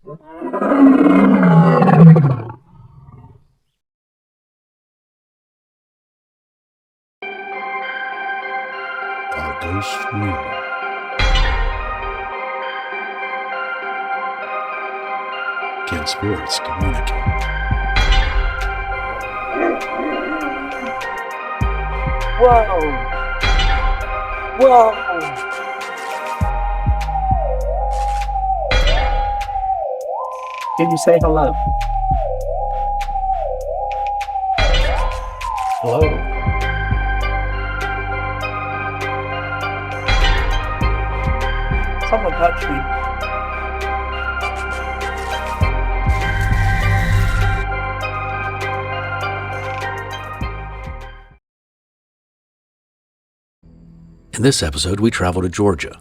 Are ghosts real? Can spirits communicate? Whoa! Whoa! Can you say hello? Hello? Someone touched me. In this episode, we travel to Georgia,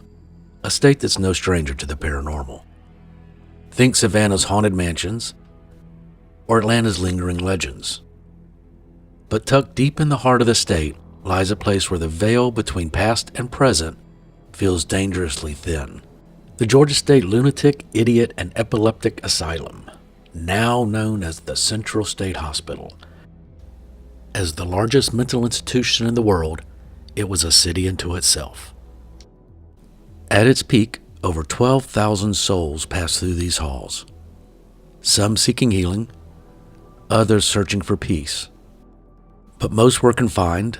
a state that's no stranger to the paranormal. Think Savannah's haunted mansions or Atlanta's lingering legends. But tucked deep in the heart of the state lies a place where the veil between past and present feels dangerously thin. The Georgia State Lunatic, Idiot, and Epileptic Asylum, now known as the Central State Hospital. As the largest mental institution in the world, it was a city unto itself. At its peak, over 12,000 souls passed through these halls, some seeking healing, others searching for peace. But most were confined,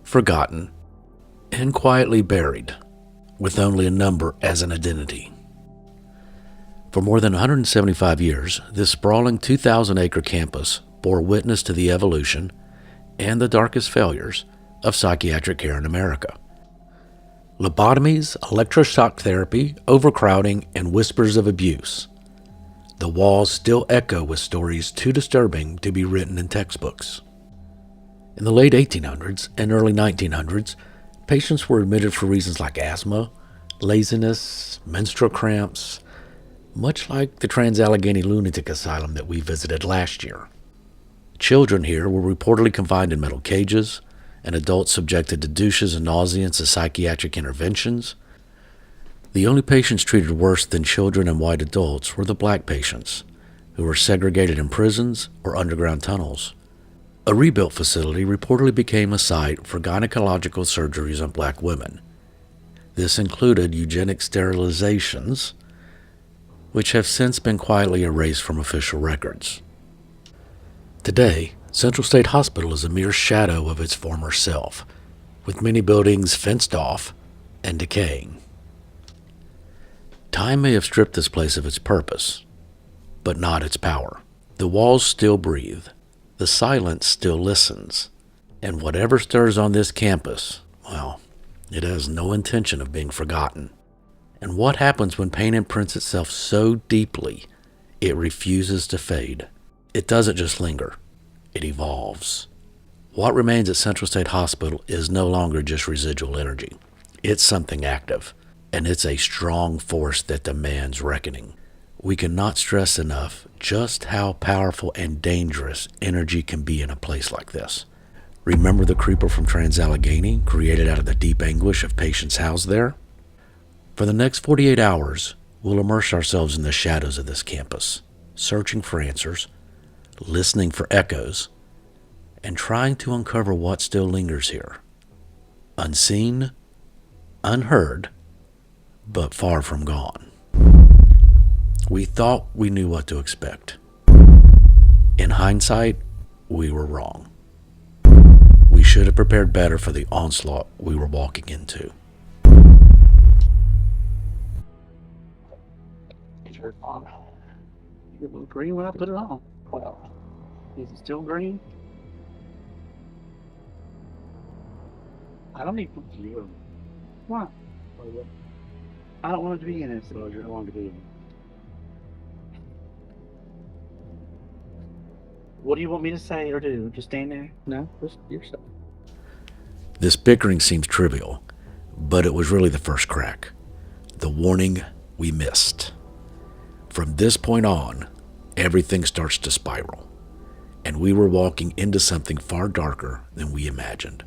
forgotten, and quietly buried, with only a number as an identity. For more than 175 years, this sprawling 2,000-acre campus bore witness to the evolution and the darkest failures of psychiatric care in America. Lobotomies, electroshock therapy, overcrowding, and whispers of abuse. The walls still echo with stories too disturbing to be written in textbooks. In the late 1800s and early 1900s, patients were admitted for reasons like asthma, laziness, menstrual cramps, much like the Trans-Allegheny Lunatic Asylum that we visited last year. Children here were reportedly confined in metal cages, and adults subjected to douches and nausea and to psychiatric interventions. The only patients treated worse than children and white adults were the black patients, who were segregated in prisons or underground tunnels. A rebuilt facility reportedly became a site for gynecological surgeries on black women. This included eugenic sterilizations, which have since been quietly erased from official records. Today, Central State Hospital is a mere shadow of its former self, with many buildings fenced off and decaying. Time may have stripped this place of its purpose, but not its power. The walls still breathe, the silence still listens, and whatever stirs on this campus, well, it has no intention of being forgotten. And what happens when pain imprints itself so deeply, it refuses to fade? It doesn't just linger. It evolves. What remains at Central State Hospital is no longer just residual energy. It's something active, and it's a strong force that demands reckoning. We cannot stress enough just how powerful and dangerous energy can be in a place like this. Remember the creeper from Trans-Allegheny, created out of the deep anguish of patients housed there? For the next 48 hours, we'll immerse ourselves in the shadows of this campus, searching for answers, listening for echoes, and trying to uncover what still lingers here. Unseen, unheard, but far from gone. We thought we knew what to expect. In hindsight, we were wrong. We should have prepared better for the onslaught we were walking into. Turn on. It was green when I put it on. Well, is it still green? I don't need to put you in. Why? I don't want it to be in it. So you don't want it to be in it. What do you want me to say or do? Just stand there? No? Just yourself. This bickering seems trivial, but it was really the first crack. The warning we missed. From this point on, everything starts to spiral, and we were walking into something far darker than we imagined.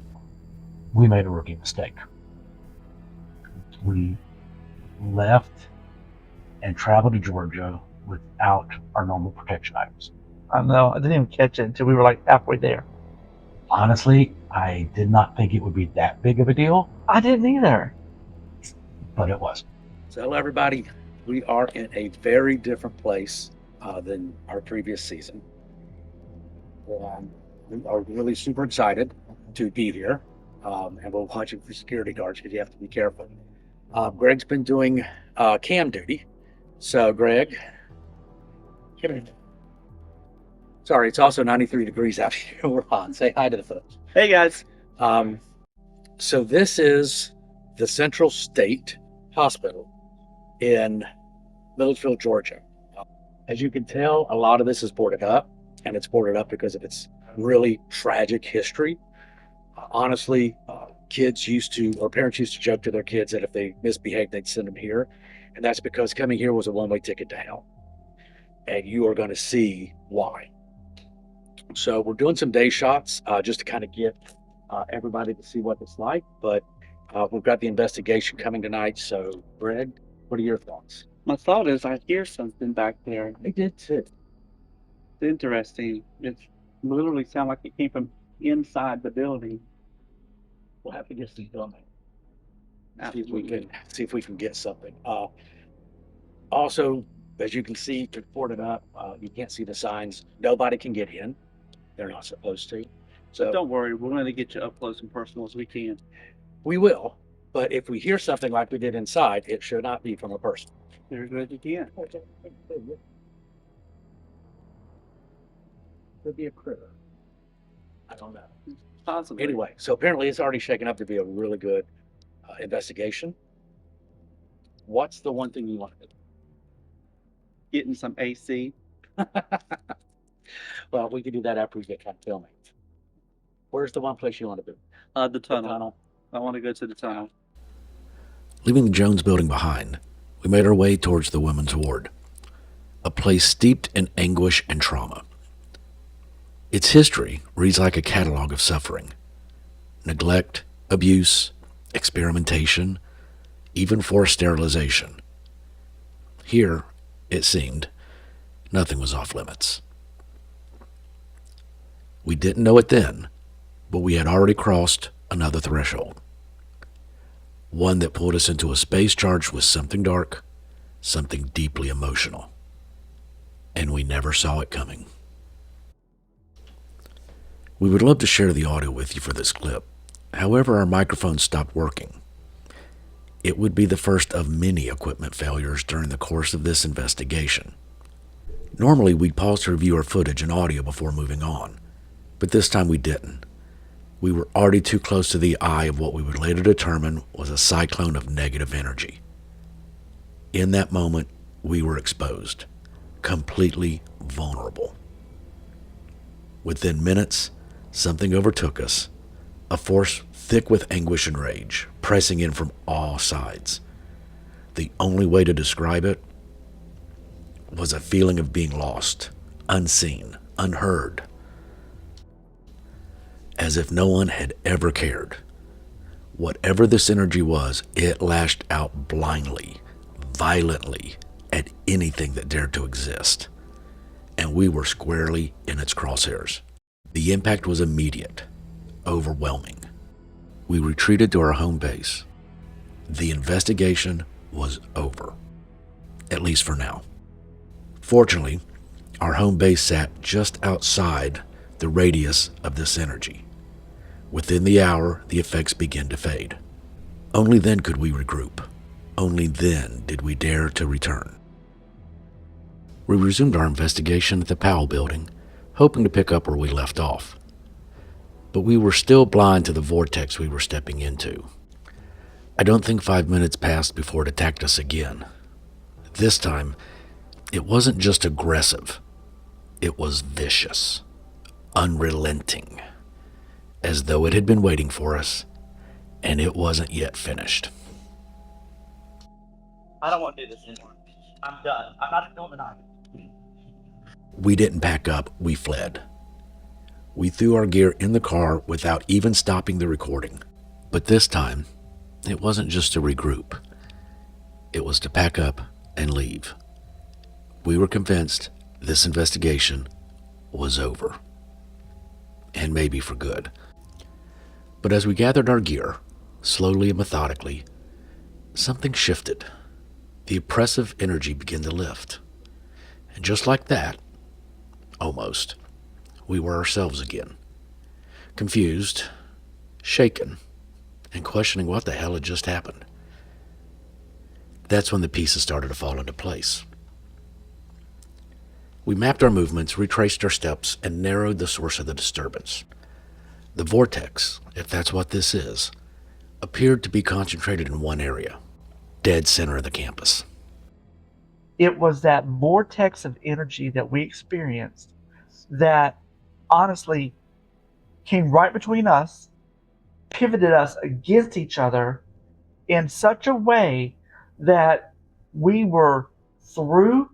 We made a rookie mistake. We left and traveled to Georgia without our normal protection items. I know. I didn't even catch it until we were like halfway there. Honestly, I did not think it would be that big of a deal, I didn't either. but it was. So hello everybody, we are in a very different place than our previous season. We are really super excited to be here, and we're watching for security guards because you have to be careful. Greg's been doing cam duty, so Greg, come here. Sorry, it's also 93 degrees out here. We're on. Say hi to the folks. Hey guys. So this is the Central State Hospital in Milledgeville, Georgia. As you can tell, a lot of this is boarded up, and it's boarded up because of its really tragic history. Honestly, parents used to joke to their kids that if they misbehaved, they'd send them here. And that's because coming here was a one-way ticket to hell. And you are going to see why. So we're doing some day shots just to kind of get everybody to see what it's like. But we've got the investigation coming tonight. So, Greg, what are your thoughts? My thought is I hear something back there. I did too. It's interesting. It literally sounded like it came from inside the building. We'll have to get some filming. See if we can get something. Also, as you can see, to board it up, you can't see the signs. Nobody can get in. They're not supposed to. So Don't worry, we're going to get you up close and personal as we can. we will. But if we hear something like we did inside, it should not be from a person. You're as good as you can. Could be a critter. I don't know. Possibly. Anyway, so apparently it's already shaken up to be a really good investigation. What's the one thing you want to do? Getting some AC. Well, we can do that after we get kind of filming. Where's the one place you want to be? The tunnel. I want to go to the tunnel. Leaving the Jones building behind, we made our way towards the women's ward, a place steeped in anguish and trauma. Its history reads like a catalog of suffering, neglect, abuse, experimentation, even forced sterilization. Here, it seemed, nothing was off limits. We didn't know it then, but we had already crossed another threshold. One that pulled us into a space charged with something dark, something deeply emotional. And we never saw it coming. We would love to share the audio with you for this clip. However, our microphone stopped working. It would be the first of many equipment failures during the course of this investigation. Normally, we'd pause to review our footage and audio before moving on, but this time we didn't. We were already too close to the eye of what we would later determine was a cyclone of negative energy. In that moment, we were exposed, completely vulnerable. Within minutes, something overtook us, a force thick with anguish and rage, pressing in from all sides. The only way to describe it was a feeling of being lost, unseen, unheard, as if no one had ever cared. Whatever this energy was, it lashed out blindly, violently, at anything that dared to exist, and we were squarely in its crosshairs. The impact was immediate, overwhelming. We retreated to our home base. The investigation was over, at least for now. Fortunately, our home base sat just outside the radius of this energy. Within the hour, the effects began to fade. Only then could we regroup. Only then did we dare to return. We resumed our investigation at the Powell building, hoping to pick up where we left off. But we were still blind to the vortex we were stepping into. I don't think 5 minutes passed before it attacked us again. This time, it wasn't just aggressive. It was vicious, unrelenting, as though it had been waiting for us, and it wasn't yet finished. I don't want to do this anymore. I'm done. I'm not filming either. We didn't pack up, we fled. We threw our gear in the car without even stopping the recording. But this time, it wasn't just to regroup. It was to pack up and leave. we were convinced this investigation was over. And maybe for good. But as we gathered our gear, slowly and methodically, something shifted. The oppressive energy began to lift. And just like that, almost, we were ourselves again. Confused, shaken, and questioning what the hell had just happened. That's when the pieces started to fall into place. We mapped our movements, retraced our steps, and narrowed the source of the disturbance. The vortex, if that's what this is, appeared to be concentrated in one area, dead center of the campus. It was that vortex of energy that we experienced that honestly came right between us, pivoted us against each other in such a way that we were through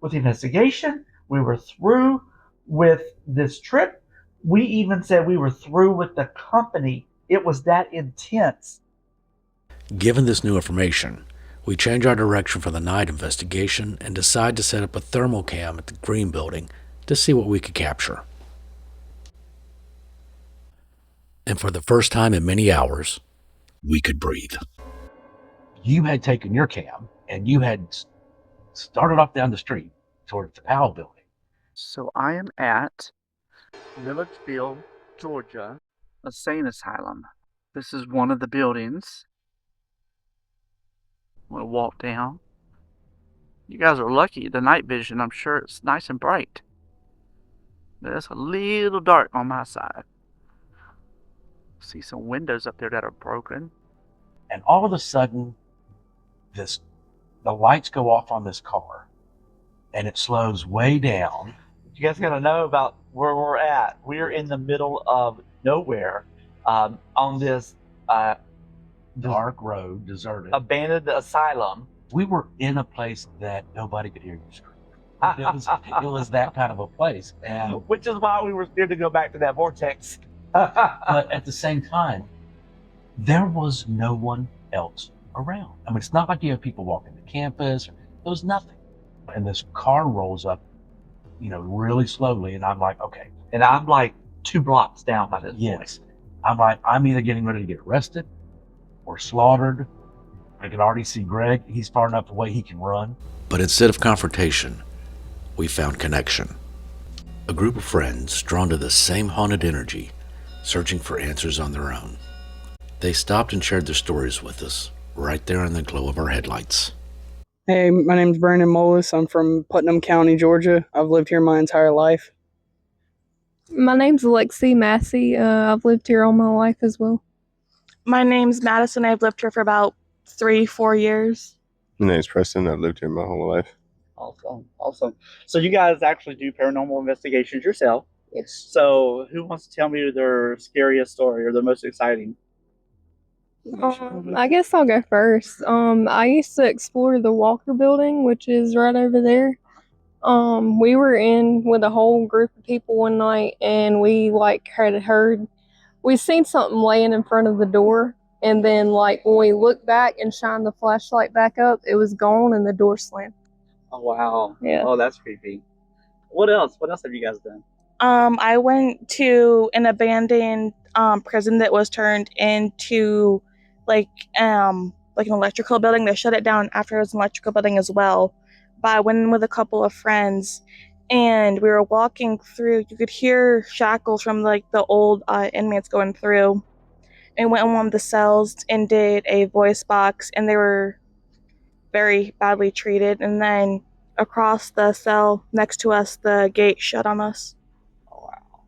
with the investigation, we were through with this trip, we even said we were through with the company. It was that intense. Given this new information, we changed our direction for the night investigation and decided to set up a thermal cam at the Green Building to see what we could capture. And for the first time in many hours, we could breathe. You had taken your cam and you had started off down the street towards the Powell building. So I am at Milledgeville, Georgia, insane asylum. This is one of the buildings. I'm gonna walk down. You guys are lucky. The night vision, I'm sure it's nice and bright. But it's a little dark on my side. See some windows up there that are broken. And all of a sudden, the lights go off on this car and it slows way down. You guys gotta know about where we're at. We're in the middle of nowhere on this Dark road, deserted. abandoned asylum. We were in a place that nobody could hear you scream. It was that kind of a place. And Which is why we were scared to go back to that vortex. but at the same time, there was no one else around. I mean, it's not like you have people walking the campus. There was nothing. And this car rolls up, really slowly. And I'm like, okay, And I'm like 2 blocks down by this point. yes. I'm like, I'm either getting ready to get arrested or slaughtered. I can already see Greg. He's far enough away he can run. But instead of confrontation, we found connection. A group of friends drawn to the same haunted energy, searching for answers on their own. They stopped and shared their stories with us, right there in the glow of our headlights. Hey, my name's Brandon Molis. I'm from Putnam County, Georgia. I've lived here my entire life. My name's Lexi Massey. I've lived here all my life as well. My name's Madison. I've lived here for about 3-4 years. My name's Preston. I've lived here my whole life. Awesome. So you guys actually do paranormal investigations yourself. Yes. So who wants to tell me their scariest story or their most exciting? I guess I'll go first. I used to explore the Walker building, which is right over there. We were in with a whole group of people one night, and we we seen something laying in front of the door, and then when we looked back and shined the flashlight back up, it was gone and the door slammed. Oh wow. Yeah. Oh, that's creepy. What else? What else have you guys done? I went to an abandoned prison that was turned into an electrical building. They shut it down after it was an electrical building as well. But I went in with a couple of friends, and we were walking through. You could hear shackles from the old inmates going through. And went in one of the cells and did a voice box, and they were very badly treated. And then across the cell next to us, the gate shut on us. Oh wow.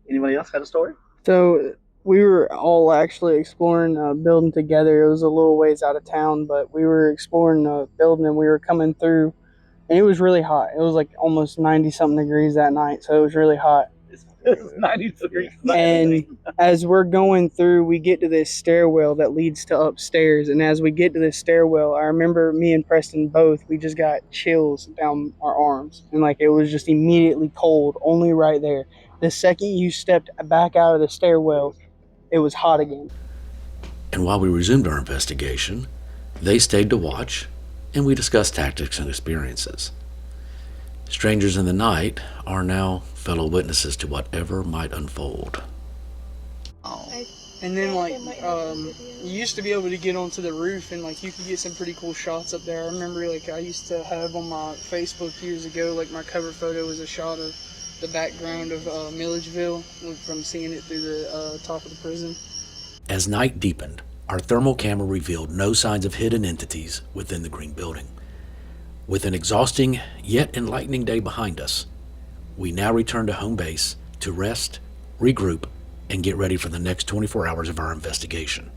Anybody else got a story? So we were all actually exploring a building together. It was a little ways out of town, but we were exploring a building and we were coming through, and it was really hot. It was almost 90-something degrees that night, so it was really hot. It's 90 degrees. And as we're going through, we get to this stairwell that leads to upstairs. And as we get to this stairwell, I remember me and Preston both, we just got chills down our arms. And it was just immediately cold, only right there. The second you stepped back out of the stairwell, it was hot again. And while we resumed our investigation, they stayed to watch, and we discussed tactics and experiences. Strangers in the night are now fellow witnesses to whatever might unfold. And then you used to be able to get onto the roof and you could get some pretty cool shots up there. I remember I used to have on my Facebook years ago, my cover photo was a shot of the background of Milledgeville from seeing it through the top of the prison. As night deepened, our thermal camera revealed no signs of hidden entities within the green building. With an exhausting yet enlightening day behind us, we now return to home base to rest, regroup, and get ready for the next 24 hours of our investigation.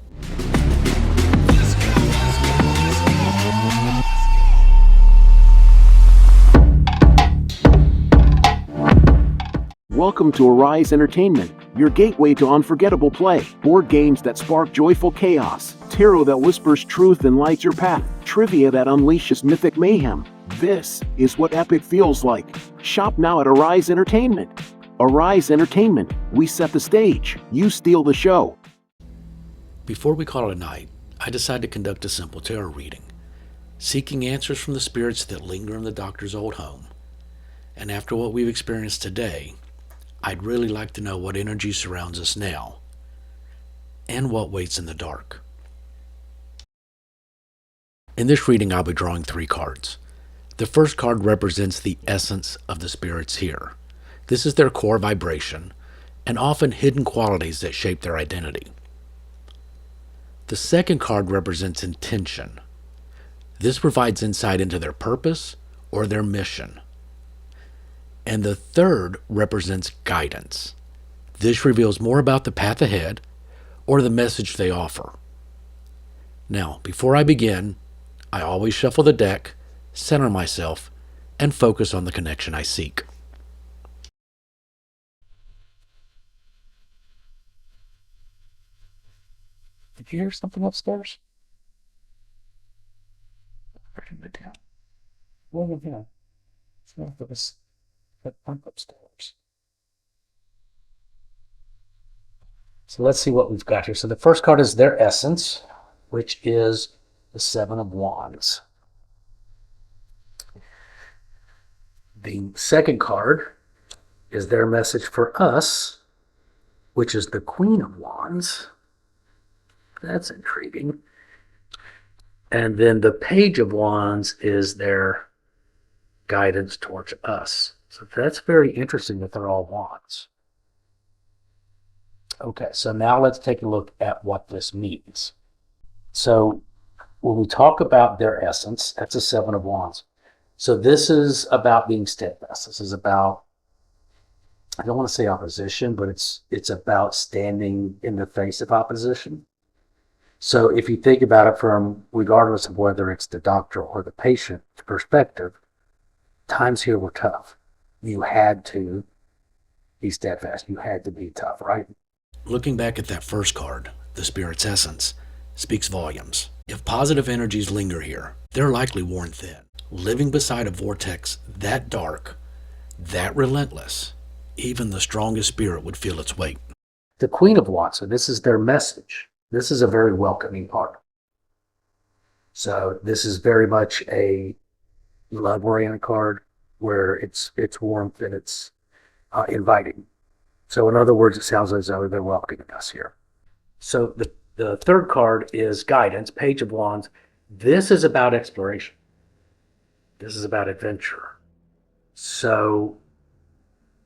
Welcome to Arise Entertainment, your gateway to unforgettable play. Board games that spark joyful chaos, tarot that whispers truth and lights your path, trivia that unleashes mythic mayhem. This is what epic feels like. Shop now at Arise Entertainment. Arise Entertainment, we set the stage, you steal the show. Before we call it a night, I decided to conduct a simple tarot reading, seeking answers from the spirits that linger in the doctor's old home. And after what we've experienced today, I'd really like to know what energy surrounds us now, and what waits in the dark. In this reading, I'll be drawing 3 cards. The first card represents the essence of the spirits here. This is their core vibration, and often hidden qualities that shape their identity. The second card represents intention. This provides insight into their purpose or their mission. And the third represents guidance. This reveals more about the path ahead or the message they offer. Now, before I begin, I always shuffle the deck, center myself, and focus on the connection I seek. Did you hear something upstairs? Writing it down. Well, yeah. It's not for this. That pump upstairs. So let's see what we've got here. So the first card is their essence, which is the 7 of Wands. The second card is their message for us, which is the Queen of Wands. That's intriguing. And then the Page of Wands is their guidance towards us. So that's very interesting that they're all wands. Okay, so now let's take a look at what this means. So when we talk about their essence, that's a 7 of Wands. So this is about being steadfast. This is about, I don't want to say opposition, but it's about standing in the face of opposition. So if you think about it from, regardless of whether it's the doctor or the patient perspective, times here were tough. You had to be steadfast. You had to be tough, right? Looking back at that first card, the Spirit's essence, speaks volumes. If positive energies linger here, they're likely worn thin. Living beside a vortex that dark, that relentless, even the strongest spirit would feel its weight. The Queen of Wands, so this is their message. This is a very welcoming card. So this is very much a love-oriented card where it's warmth and it's inviting. So in other words, it sounds as though they're welcoming us here. So the third card is guidance, Page of Wands. This is about exploration. This is about adventure. So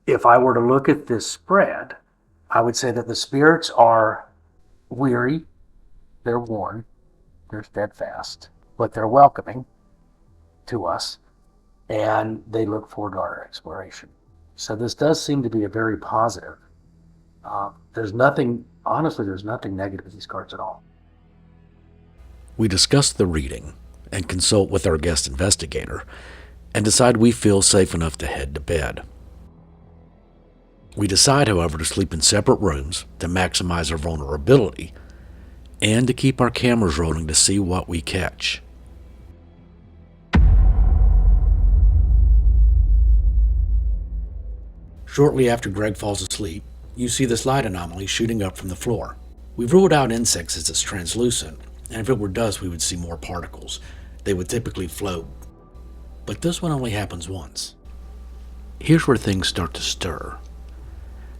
if I were to look at this spread, I would say that the spirits are weary, they're worn, they're steadfast, but they're welcoming to us, and they look forward to our exploration. So this does seem to be a very positive. There's nothing negative in these cards at all. We discuss the reading and consult with our guest investigator and decide we feel safe enough to head to bed. We decide, however, to sleep in separate rooms to maximize our vulnerability and to keep our cameras rolling to see what we catch. Shortly after Greg falls asleep, you see this light anomaly shooting up from the floor. We've ruled out insects as it's translucent, and if it were dust, we would see more particles. They would typically float. But this one only happens once. Here's where things start to stir.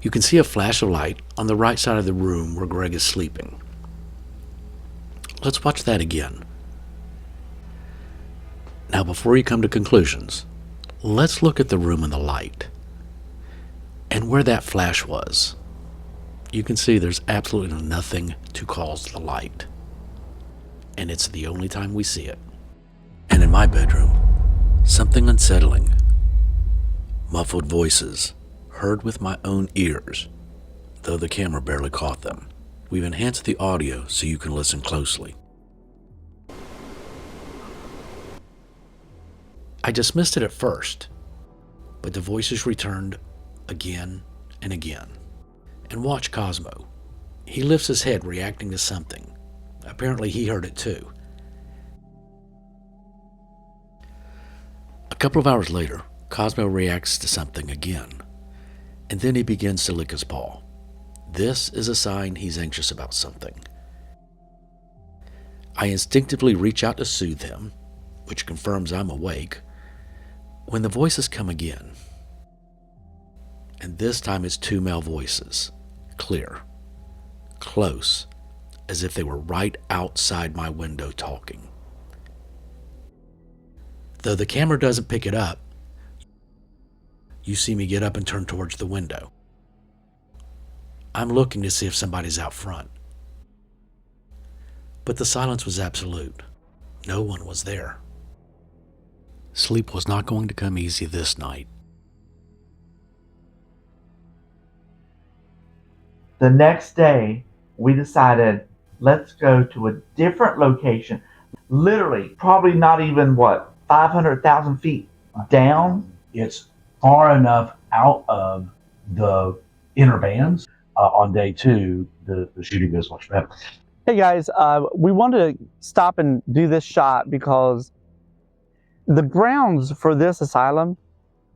You can see a flash of light on the right side of the room where Greg is sleeping. Let's watch that again. Now, before you come to conclusions, let's look at the room and the light. And where that flash was, you can see there's absolutely nothing to cause the light. And it's the only time we see it. And in my bedroom, something unsettling. Muffled voices, heard with my own ears, though the camera barely caught them. We've enhanced the audio so you can listen closely. I dismissed it at first, but the voices returned again and again. And watch Cosmo. He lifts his head, reacting to something. Apparently he heard it too. A couple of hours later, Cosmo reacts to something again, and then he begins to lick his paw. This is a sign he's anxious about something. I instinctively reach out to soothe him, which confirms I'm awake, when the voices come again. And this time it's two male voices, clear, close, as if they were right outside my window talking. Though the camera doesn't pick it up, you see me get up and turn towards the window. I'm looking to see if somebody's out front. But the silence was absolute. No one was there. Sleep was not going to come easy this night. The next day, we decided, let's go to a different location. Literally, probably not even, 500,000 feet down? It's far enough out of the inner bands. On day 2, the shooting goes much better. Hey guys, we wanted to stop and do this shot because the grounds for this asylum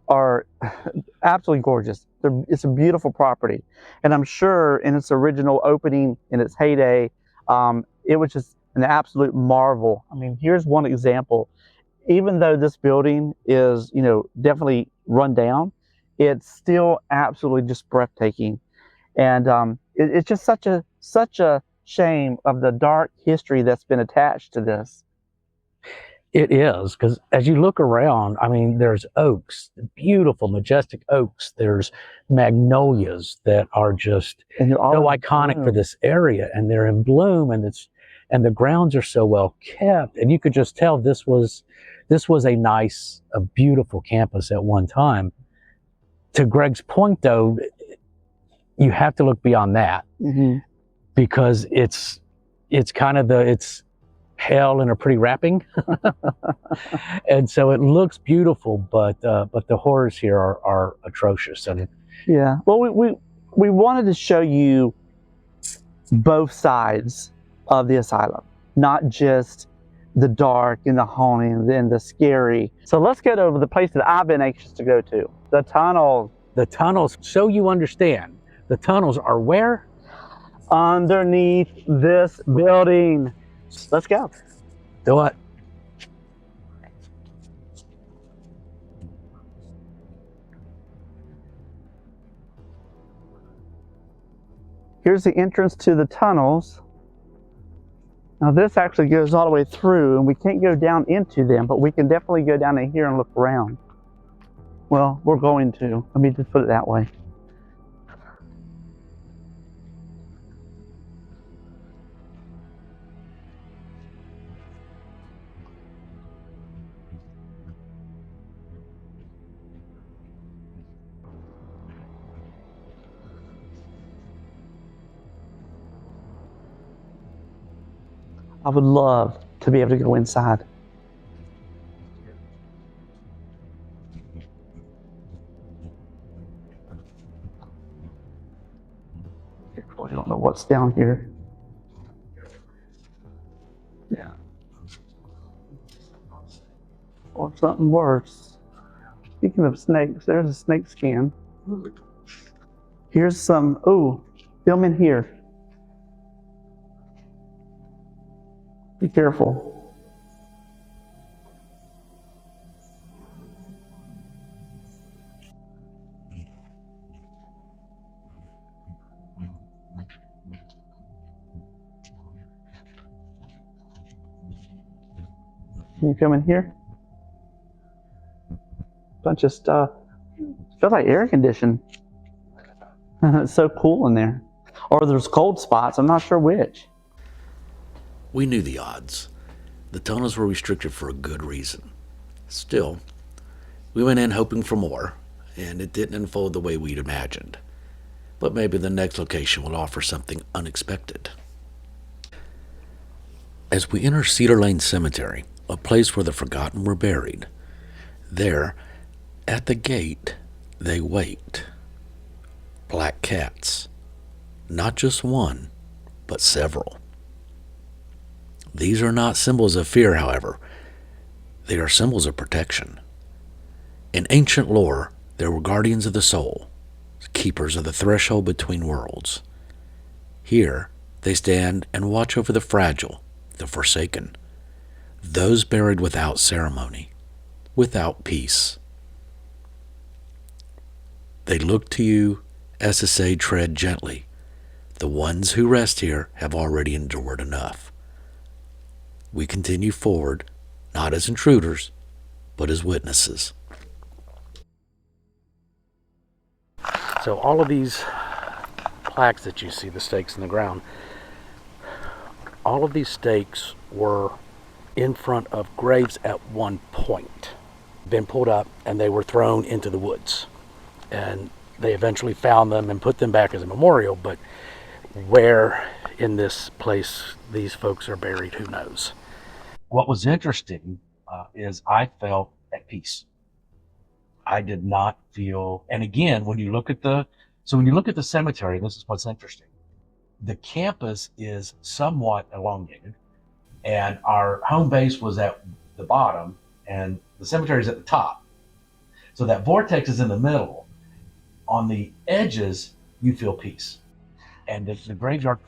are absolutely gorgeous. It's a beautiful property. And I'm sure in its original opening, in its heyday, it was just an absolute marvel. I mean, here's one example. Even though this building is, definitely run down, it's still absolutely just breathtaking. And it's just such a shame of the dark history that's been attached to this. It is, because as you look around, I mean, there's oaks, beautiful, majestic oaks. There's magnolias that are just so iconic for this area, and they're in bloom, and the grounds are so well kept, and you could just tell this was a beautiful campus at one time. To Greg's point, though, you have to look beyond that, because it's kind of it's hell in a pretty wrapping. And so it looks beautiful, but the horrors here are atrocious. And yeah, well, we wanted to show you both sides of the asylum, not just the dark and the haunting and the scary. So let's get over the place that I've been anxious to go to, the tunnels. The tunnels, so you understand, the tunnels are where? Underneath this building. Let's go. Do it. Here's the entrance to the tunnels. Now this actually goes all the way through, and we can't go down into them, but we can definitely go down in here and look around. Well, we're going to. Let me just put it that way. I would love to be able to go inside. I don't know what's down here. Yeah. Or something worse. Speaking of snakes, there's a snake skin. Here's some, film in here. Be careful. Can you come in here? Bunch of stuff. Feels like air conditioned. It's so cool in there. Or there's cold spots. I'm not sure which. We knew the odds. The tunnels were restricted for a good reason. Still, we went in hoping for more, and it didn't unfold the way we'd imagined. But maybe the next location will offer something unexpected. As we enter Cedar Lane Cemetery, a place where the forgotten were buried, there, at the gate, they wait. Black cats. Not just one, but several. These are not symbols of fear, however. They are symbols of protection. In ancient lore, there were guardians of the soul, keepers of the threshold between worlds. Here, they stand and watch over the fragile, the forsaken, those buried without ceremony, without peace. They look to you as to say, tread gently. The ones who rest here have already endured enough. We continue forward, not as intruders, but as witnesses. So all of these plaques that you see, the stakes in the ground, all of these stakes were in front of graves at one point, been pulled up, and they were thrown into the woods. And they eventually found them and put them back as a memorial, but where in this place these folks are buried, who knows? What was interesting is I felt at peace. I did not feel, and again, when you look at the cemetery, this is what's interesting. The campus is somewhat elongated, and our home base was at the bottom, and the cemetery is at the top. So that vortex is in the middle. On the edges, you feel peace, and the graveyard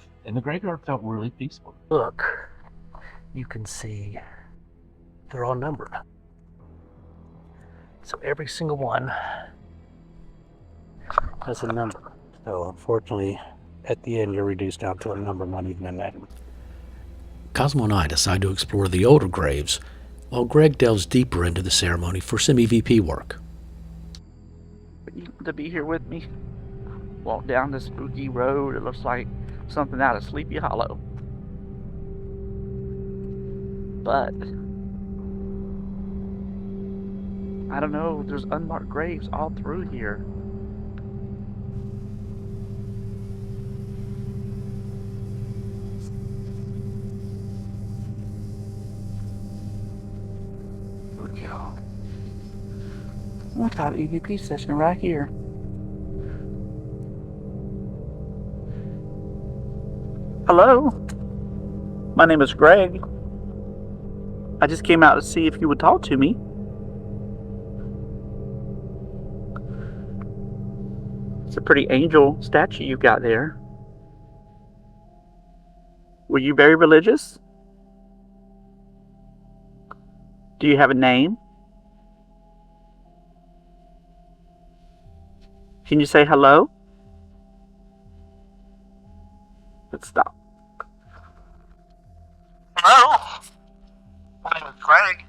felt really peaceful. Look, you can see they're all numbered. So every single one has a number. So unfortunately, at the end, you're reduced down to a number, not even a name. Cosmo and I decide to explore the older graves, while Greg delves deeper into the ceremony for some EVP work. You want to be here with me? Walk down this spooky road. It looks like something out of Sleepy Hollow. But I don't know, there's unmarked graves all through here. Here we go. I've got an EVP session right here. Hello? My name is Greg. I just came out to see if you would talk to me. It's a pretty angel statue you got there. Were you very religious? Do you have a name? Can you say hello? Let's stop. Hello? My name is Greg.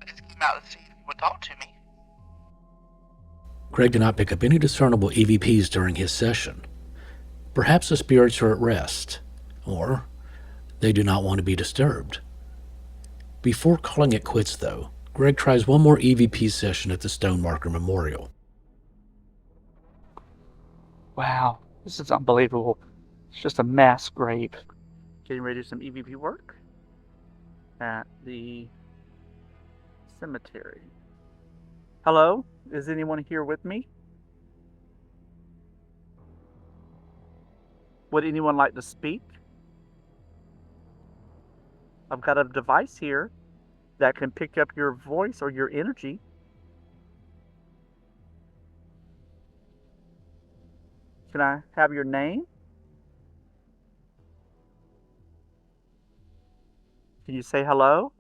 I just came out to see if you would talk to me. Greg did not pick up any discernible EVPs during his session. Perhaps the spirits are at rest, or they do not want to be disturbed. Before calling it quits, though, Greg tries one more EVP session at the Stonemarker Memorial. Wow, this is unbelievable. It's just a mass grave. Getting ready to do some EVP work at the cemetery. Hello? Is anyone here with me? Would anyone like to speak? I've got a device here that can pick up your voice or your energy. Can I have your name? Can you say hello?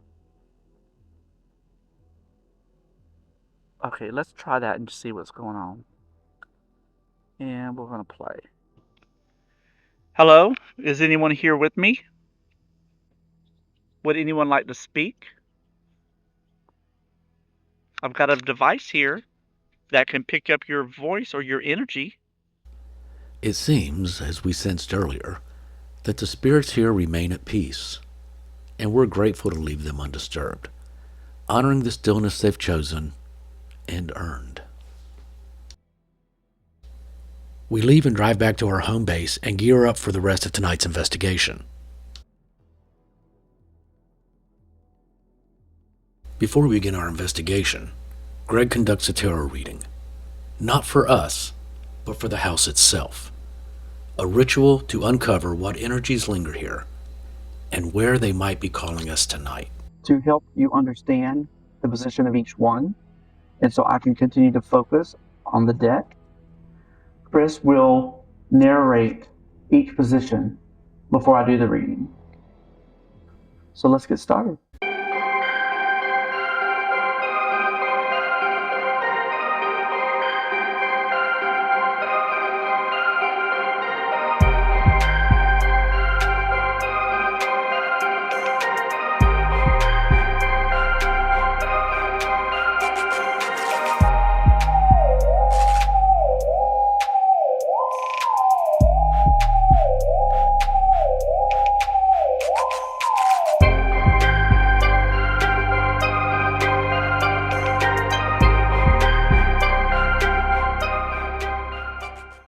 Okay, let's try that and see what's going on. And we're going to play. Hello? Is anyone here with me? Would anyone like to speak? I've got a device here that can pick up your voice or your energy. It seems, as we sensed earlier, that the spirits here remain at peace, and we're grateful to leave them undisturbed, honoring the stillness they've chosen and earned. We leave and drive back to our home base and gear up for the rest of tonight's investigation. Before we begin our investigation, Greg conducts a tarot reading, not for us, but for the house itself. A ritual to uncover what energies linger here and where they might be calling us tonight. To help you understand the position of each one, and so I can continue to focus on the deck, Chris will narrate each position before I do the reading. So let's get started.